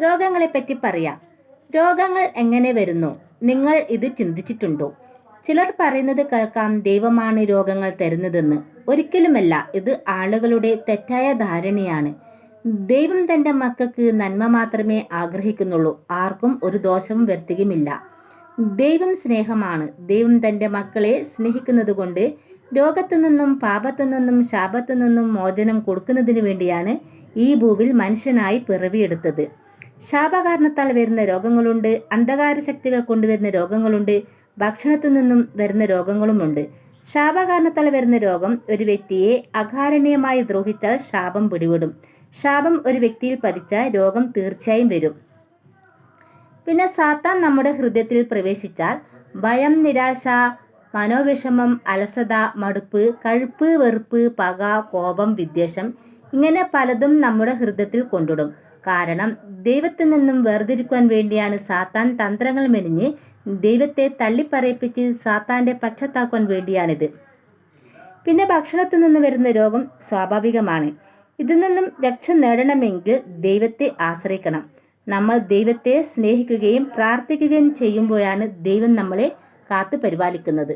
രോഗങ്ങളെപ്പറ്റി പറയാം. രോഗങ്ങൾ എങ്ങനെ വരുന്നു? നിങ്ങൾ ഇത് ചിന്തിച്ചിട്ടുണ്ടോ? ചിലർ പറയുന്നത് കേൾക്കാം, ദൈവമാണ് രോഗങ്ങൾ തരുന്നതെന്ന്. ഒരിക്കലുമല്ല. ഇത് ആളുകളുടെ തെറ്റായ ധാരണയാണ്. ദൈവം തൻ്റെ മക്കൾക്ക് നന്മ മാത്രമേ ആഗ്രഹിക്കുന്നുള്ളൂ. ആർക്കും ഒരു ദോഷവും വരുത്തുകയുമില്ല. ദൈവം സ്നേഹമാണ്. ദൈവം തൻ്റെ മക്കളെ സ്നേഹിക്കുന്നത് കൊണ്ട് രോഗത്തു നിന്നും പാപത്തു നിന്നും ശാപത്തു നിന്നും മോചനം കൊടുക്കുന്നതിന് വേണ്ടിയാണ് ഈ ഭൂവിൽ മനുഷ്യനായി പിറവിയെടുത്തത്. ശാപകാരണത്താൽ വരുന്ന രോഗങ്ങളുണ്ട്, അന്ധകാര ശക്തികൾ കൊണ്ടുവരുന്ന രോഗങ്ങളുണ്ട്, ഭക്ഷണത്തിൽ നിന്നും വരുന്ന രോഗങ്ങളുമുണ്ട്. ശാപകാരണത്താൽ വരുന്ന രോഗം ഒരു വ്യക്തിയെ അകാരണീയമായി ദ്രോഹിച്ചാൽ ശാപം പിടിപെടും. ശാപം ഒരു വ്യക്തിയിൽ പതിച്ചാൽ രോഗം തീർച്ചയായും വരും. പിന്നെ സാത്താൻ നമ്മുടെ ഹൃദയത്തിൽ പ്രവേശിച്ചാൽ ഭയം, നിരാശ, മനോവിഷമം, അലസത, മടുപ്പ്, കഴുപ്പ്, വെറുപ്പ്, പക, കോപം, വിദ്വേഷം ഇങ്ങനെ പലതും നമ്മുടെ ഹൃദയത്തിൽ കൊണ്ടിടും. കാരണം ദൈവത്തിൽ നിന്നും വേർതിരിക്കുവാൻ വേണ്ടിയാണ് സാത്താൻ തന്ത്രങ്ങൾ മെനഞ്ഞ് ദൈവത്തെ തള്ളിപ്പറയിപ്പിച്ച് സാത്താൻ്റെ പക്ഷത്താക്കുവാൻ വേണ്ടിയാണിത്. പിന്നെ ഭക്ഷണത്തിൽ നിന്ന് വരുന്ന രോഗം സ്വാഭാവികമാണ്. ഇതിൽ നിന്നും രക്ഷ നേടണമെങ്കിൽ ദൈവത്തെ ആശ്രയിക്കണം. നമ്മൾ ദൈവത്തെ സ്നേഹിക്കുകയും പ്രാർത്ഥിക്കുകയും ചെയ്യുമ്പോഴാണ് ദൈവം നമ്മളെ കാത്തു പരിപാലിക്കുന്നത്.